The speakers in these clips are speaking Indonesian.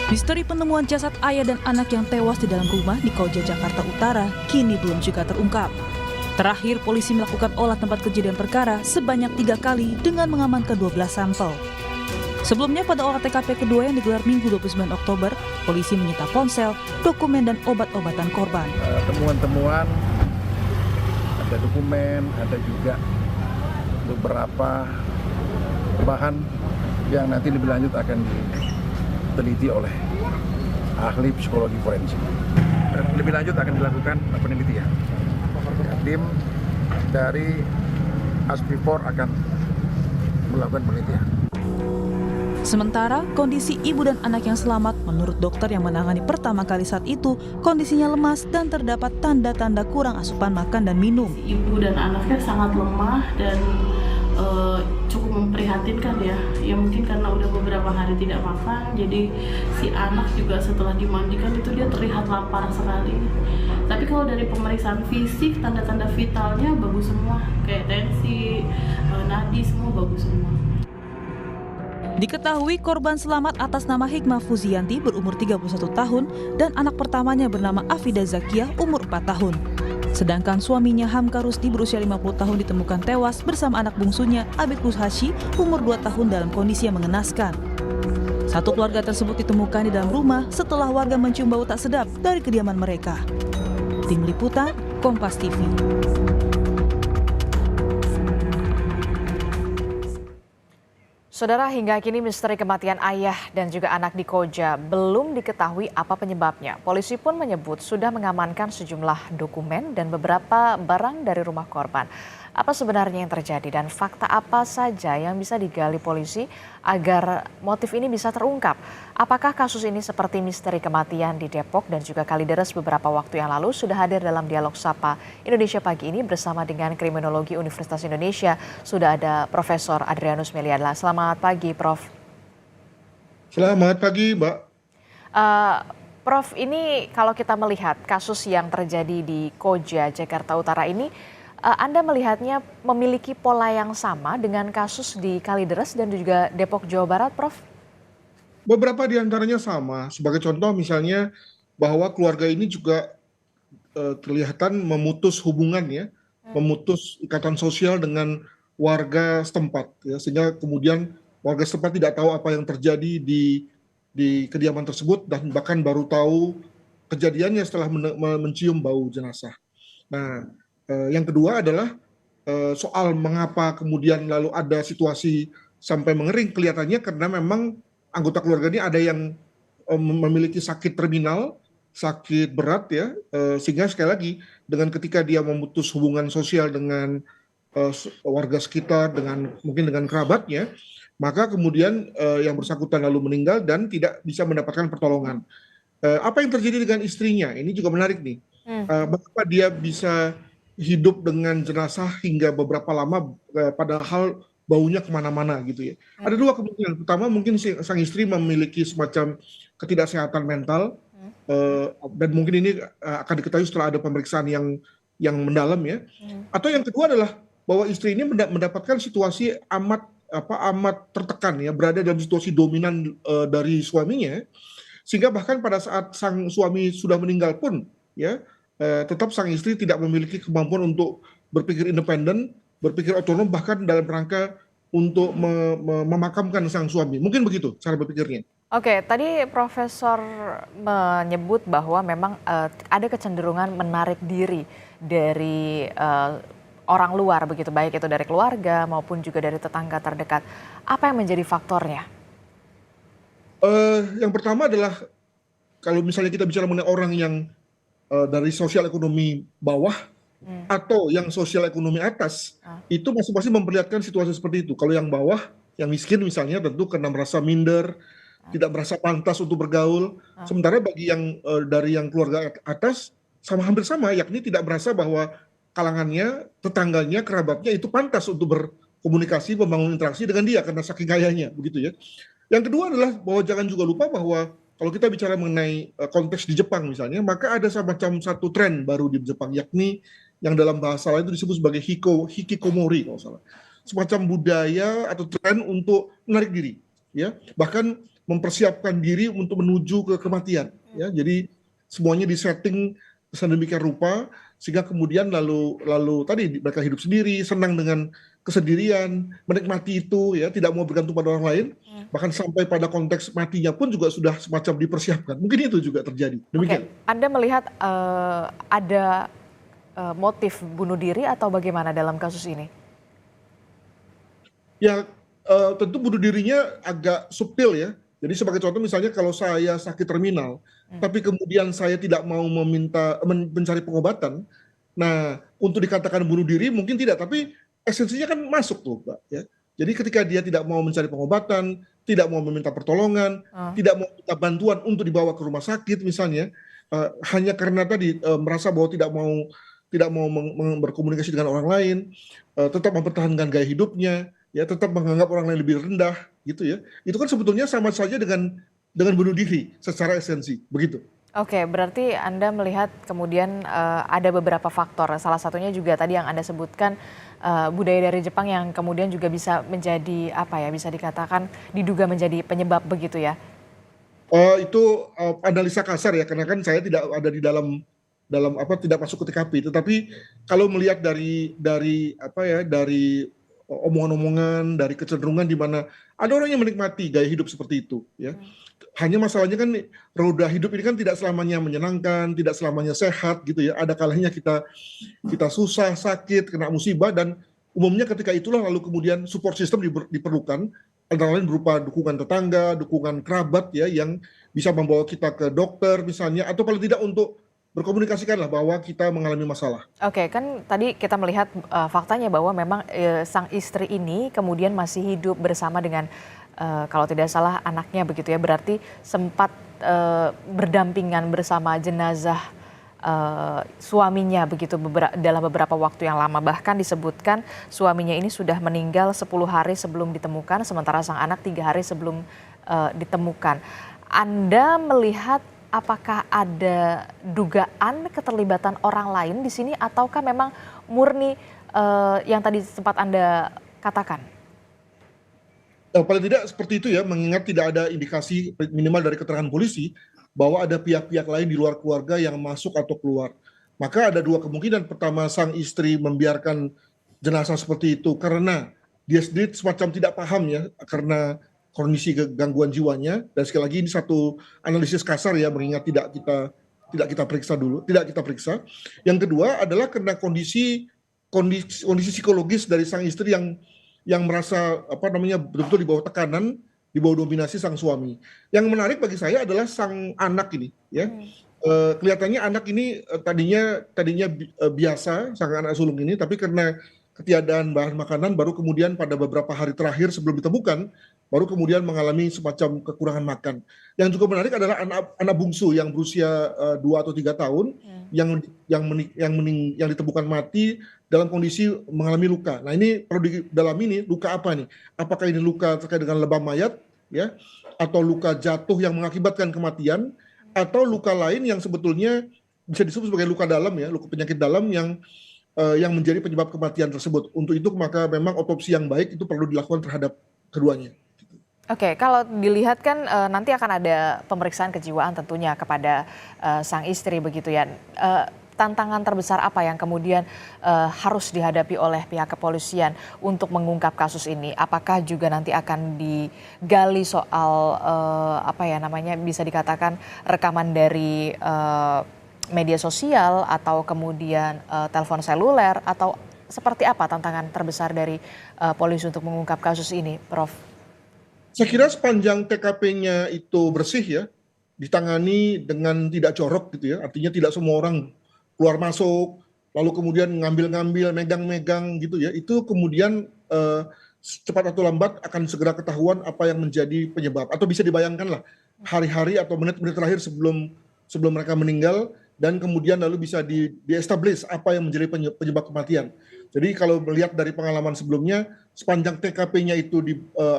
Misteri penemuan jasad ayah dan anak yang tewas di dalam rumah di Koja, Jakarta Utara kini belum juga terungkap. Terakhir, polisi melakukan olah tempat kejadian perkara sebanyak 3 kali dengan mengamankan 12 sampel. Sebelumnya pada olah TKP kedua yang digelar Minggu 29 Oktober, polisi menyita ponsel, dokumen, dan obat-obatan korban. Temuan-temuan, ada dokumen, ada juga beberapa bahan yang nanti lebih lanjut akan diteliti oleh ahli psikologi forensik. Dan lebih lanjut akan dilakukan penelitian. Tim dari Aspipor akan melakukan penelitian. Sementara, kondisi ibu dan anak yang selamat menurut dokter yang menangani pertama kali saat itu, kondisinya lemas dan terdapat tanda-tanda kurang asupan makan dan minum. Ibu dan anaknya sangat lemah dan cukup memprihatinkan ya. Ya mungkin karena udah beberapa hari tidak makan, jadi si anak juga setelah dimandikan itu dia terlihat lapar sekali. Tapi kalau dari pemeriksaan fisik, tanda-tanda vitalnya bagus semua, kayak tensi, nadi semua bagus semua. Diketahui korban selamat atas nama Hikmah Fuzianti berumur 31 tahun dan anak pertamanya bernama Afida Zakiah umur 4 tahun. Sedangkan suaminya Hamka Rusdi berusia 50 tahun ditemukan tewas bersama anak bungsunya Abid Kushashi umur 2 tahun dalam kondisi yang mengenaskan. Satu keluarga tersebut ditemukan di dalam rumah setelah warga mencium bau tak sedap dari kediaman mereka. Tim Liputan, Kompas TV. Saudara, hingga kini misteri kematian ayah dan juga anak di Koja belum diketahui apa penyebabnya. Polisi pun menyebut sudah mengamankan sejumlah dokumen dan beberapa barang dari rumah korban. Apa sebenarnya yang terjadi dan fakta apa saja yang bisa digali polisi agar motif ini bisa terungkap? Apakah kasus ini seperti misteri kematian di Depok dan juga Kalideres beberapa waktu yang lalu? Sudah hadir dalam dialog Sapa Indonesia pagi ini bersama dengan Kriminologi Universitas Indonesia. Sudah ada Profesor Adrianus Meliala. Selamat pagi, Prof. Selamat pagi, Mbak. Prof, ini kalau kita melihat kasus yang terjadi di Koja, Jakarta Utara ini, Anda melihatnya memiliki pola yang sama dengan kasus di Kalideres dan juga Depok, Jawa Barat, Prof? Beberapa di antaranya sama. Sebagai contoh misalnya bahwa keluarga ini juga kelihatan memutus hubungan ya, memutus ikatan sosial dengan warga setempat ya, sehingga kemudian warga setempat tidak tahu apa yang terjadi di kediaman tersebut dan bahkan baru tahu kejadiannya setelah mencium bau jenazah. Nah, yang kedua adalah soal mengapa kemudian lalu ada situasi sampai mengering, kelihatannya karena memang anggota keluarga ini ada yang memiliki sakit terminal, sakit berat ya, sehingga sekali lagi dengan ketika dia memutus hubungan sosial dengan warga sekitar, mungkin dengan kerabatnya, maka kemudian yang bersangkutan lalu meninggal dan tidak bisa mendapatkan pertolongan. Apa yang terjadi dengan istrinya? Ini juga menarik nih. Bagaimana dia bisa hidup dengan jenazah hingga beberapa lama, padahal baunya kemana-mana gitu ya. Ada dua kemungkinan. Pertama, mungkin sang istri memiliki semacam ketidaksehatan mental, dan mungkin ini akan diketahui setelah ada pemeriksaan yang mendalam ya. Atau yang kedua adalah bahwa istri ini mendapatkan situasi amat tertekan ya, berada dalam situasi dominan dari suaminya, sehingga bahkan pada saat sang suami sudah meninggal pun ya, tetap sang istri tidak memiliki kemampuan untuk berpikir independen, berpikir otonom, bahkan dalam rangka untuk memakamkan sang suami. Mungkin begitu cara berpikirnya. Oke, tadi Profesor menyebut bahwa memang ada kecenderungan menarik diri dari orang luar begitu, baik itu dari keluarga maupun juga dari tetangga terdekat. Apa yang menjadi faktornya? Yang pertama adalah kalau misalnya kita bicara mengenai orang yang dari sosial ekonomi bawah atau yang sosial ekonomi atas, itu masing-masing memperlihatkan situasi seperti itu. Kalau yang bawah, yang miskin misalnya, tentu karena merasa minder, tidak merasa pantas untuk bergaul. Sementara bagi yang dari yang keluarga atas, hampir sama, yakni tidak merasa bahwa kalangannya, tetangganya, kerabatnya itu pantas untuk berkomunikasi, membangun interaksi dengan dia karena saking kayanya, begitu ya. Yang kedua adalah bahwa jangan juga lupa bahwa kalau kita bicara mengenai konteks di Jepang misalnya, maka ada semacam satu tren baru di Jepang, yakni yang dalam bahasa lain itu disebut sebagai hikikomori kalau salah. Semacam budaya atau tren untuk menarik diri, ya. Bahkan mempersiapkan diri untuk menuju ke kematian, ya. Jadi semuanya disetting sedemikian rupa sehingga kemudian lalu tadi mereka hidup sendiri, senang dengan kesendirian, menikmati itu, ya, tidak mau bergantung pada orang lain, bahkan sampai pada konteks matinya pun juga sudah semacam dipersiapkan. Mungkin itu juga terjadi. Oke, Demikian. Anda melihat ada motif bunuh diri atau bagaimana dalam kasus ini? Ya, tentu bunuh dirinya agak subtil ya. Jadi sebagai contoh misalnya kalau saya sakit terminal, tapi kemudian saya tidak mau mencari pengobatan, nah untuk dikatakan bunuh diri mungkin tidak, tapi esensinya kan masuk tuh, Mbak, ya. Jadi ketika dia tidak mau mencari pengobatan, tidak mau meminta pertolongan, tidak mau minta bantuan untuk dibawa ke rumah sakit misalnya, hanya karena tadi merasa bahwa tidak mau berkomunikasi dengan orang lain, tetap mempertahankan gaya hidupnya, ya, tetap menganggap orang lain lebih rendah, gitu ya. Itu kan sebetulnya sama saja dengan bunuh diri secara esensi, begitu. Oke, berarti Anda melihat kemudian ada beberapa faktor, salah satunya juga tadi yang Anda sebutkan budaya dari Jepang yang kemudian juga bisa menjadi apa ya, bisa dikatakan diduga menjadi penyebab begitu ya? Itu analisa kasar ya, karena kan saya tidak ada di dalam tidak masuk ke TKP. Tetapi kalau melihat dari apa ya, dari omongan-omongan, dari kecenderungan di mana ada orang yang menikmati gaya hidup seperti itu, ya. Hanya masalahnya kan roda hidup ini kan tidak selamanya menyenangkan, tidak selamanya sehat gitu ya. Ada kalanya kita susah, sakit, kena musibah, dan umumnya ketika itulah lalu kemudian support system diperlukan, antara lain berupa dukungan tetangga, dukungan kerabat ya, yang bisa membawa kita ke dokter misalnya, atau paling tidak untuk berkomunikasikanlah bahwa kita mengalami masalah. Oke, kan tadi kita melihat faktanya bahwa memang sang istri ini kemudian masih hidup bersama dengan kalau tidak salah anaknya begitu ya, berarti sempat berdampingan bersama jenazah suaminya begitu dalam beberapa waktu yang lama. Bahkan disebutkan suaminya ini sudah meninggal 10 hari sebelum ditemukan, sementara sang anak 3 hari sebelum ditemukan. Anda melihat apakah ada dugaan keterlibatan orang lain di sini ataukah memang murni yang tadi sempat Anda katakan? Paling tidak seperti itu ya, mengingat tidak ada indikasi minimal dari keterangan polisi bahwa ada pihak-pihak lain di luar keluarga yang masuk atau keluar. Maka ada dua kemungkinan. Pertama, sang istri membiarkan jenazah seperti itu karena dia sendiri semacam tidak paham ya, karena kondisi gangguan jiwanya. Dan sekali lagi ini satu analisis kasar ya, mengingat tidak kita periksa. Yang kedua adalah karena kondisi psikologis dari sang istri yang merasa betul-betul di bawah tekanan, di bawah dominasi sang suami. Yang menarik bagi saya adalah sang anak ini, ya. Kelihatannya anak ini tadinya biasa, sang anak sulung ini, tapi karena ketiadaan bahan makanan, baru kemudian pada beberapa hari terakhir sebelum ditemukan, baru kemudian mengalami semacam kekurangan makan. Yang juga menarik adalah anak bungsu yang berusia 2 atau 3 tahun yang ditemukan mati dalam kondisi mengalami luka. Nah, ini perlu didalami nih, luka apa nih? Apakah ini luka terkait dengan lebam mayat, ya, atau luka jatuh yang mengakibatkan kematian, atau luka lain yang sebetulnya bisa disebut sebagai luka dalam ya, luka penyakit dalam yang menjadi penyebab kematian tersebut. Untuk itu maka memang otopsi yang baik itu perlu dilakukan terhadap keduanya. Oke, kalau dilihat kan nanti akan ada pemeriksaan kejiwaan tentunya kepada sang istri begitu ya. Tantangan terbesar apa yang kemudian harus dihadapi oleh pihak kepolisian untuk mengungkap kasus ini? Apakah juga nanti akan digali soal bisa dikatakan rekaman dari media sosial atau kemudian telepon seluler, atau seperti apa tantangan terbesar dari polisi untuk mengungkap kasus ini, Prof? Saya kira sepanjang TKP-nya itu bersih ya, ditangani dengan tidak jorok gitu ya, artinya tidak semua orang keluar masuk, lalu kemudian ngambil-ngambil, megang-megang gitu ya, itu kemudian cepat atau lambat akan segera ketahuan apa yang menjadi penyebab. Atau bisa dibayangkan lah, hari-hari atau menit-menit terakhir sebelum mereka meninggal, dan kemudian lalu bisa di-establish apa yang menjadi penyebab kematian. Jadi kalau melihat dari pengalaman sebelumnya, sepanjang TKP-nya itu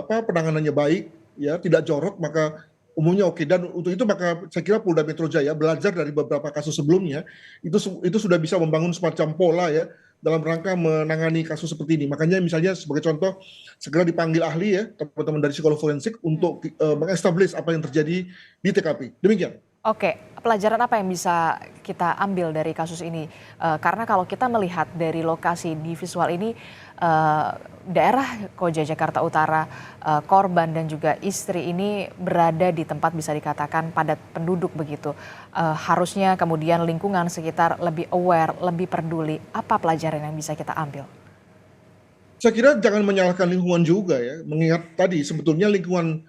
penanganannya baik, ya, tidak jorok, maka umumnya oke. Dan untuk itu maka saya kira Polda Metro Jaya belajar dari beberapa kasus sebelumnya, itu sudah bisa membangun semacam pola ya, dalam rangka menangani kasus seperti ini. Makanya misalnya sebagai contoh segera dipanggil ahli ya, teman-teman dari psikolog forensik untuk mengestablish apa yang terjadi di TKP. Demikian. Oke, pelajaran apa yang bisa kita ambil dari kasus ini? Karena kalau kita melihat dari lokasi di visual ini, daerah Koja Jakarta Utara, korban dan juga istri ini berada di tempat bisa dikatakan padat penduduk begitu. Harusnya kemudian lingkungan sekitar lebih aware, lebih peduli. Apa pelajaran yang bisa kita ambil? Saya kira jangan menyalahkan lingkungan juga ya, mengingat tadi sebetulnya lingkungan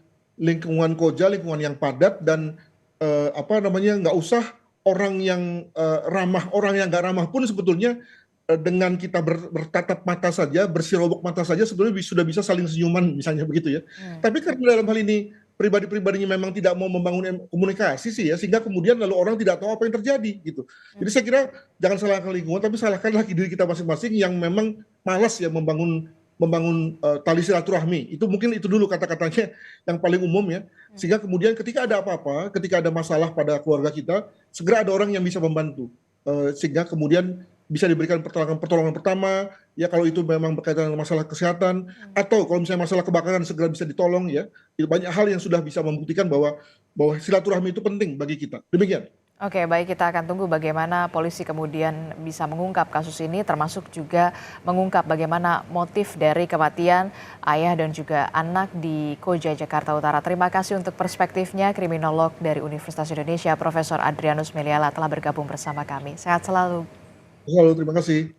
Koja, lingkungan yang padat dan nggak usah orang yang ramah, orang yang nggak ramah pun sebetulnya dengan kita bertatap mata saja, bersirobok mata saja sebetulnya sudah bisa saling senyuman misalnya begitu ya. Tapi karena dalam hal ini pribadi-pribadinya memang tidak mau membangun komunikasi sih ya, sehingga kemudian lalu orang tidak tahu apa yang terjadi gitu. Jadi saya kira jangan salahkan lingkungan, tapi salahkan lagi diri kita masing-masing yang memang malas ya membangun tali silaturahmi. Itu mungkin itu dulu kata-katanya yang paling umum ya. Sehingga kemudian ketika ada apa-apa, ketika ada masalah pada keluarga kita, segera ada orang yang bisa membantu. Sehingga kemudian bisa diberikan pertolongan pertama, ya kalau itu memang berkaitan dengan masalah kesehatan, atau kalau misalnya masalah kebakaran segera bisa ditolong ya. Itu banyak hal yang sudah bisa membuktikan bahwa silaturahmi itu penting bagi kita. Demikian. Oke, baik, kita akan tunggu bagaimana polisi kemudian bisa mengungkap kasus ini, termasuk juga mengungkap bagaimana motif dari kematian ayah dan juga anak di Koja Jakarta Utara. Terima kasih untuk perspektifnya, kriminolog dari Universitas Indonesia, Profesor Adrianus Meliala telah bergabung bersama kami. Sehat selalu. Terima kasih.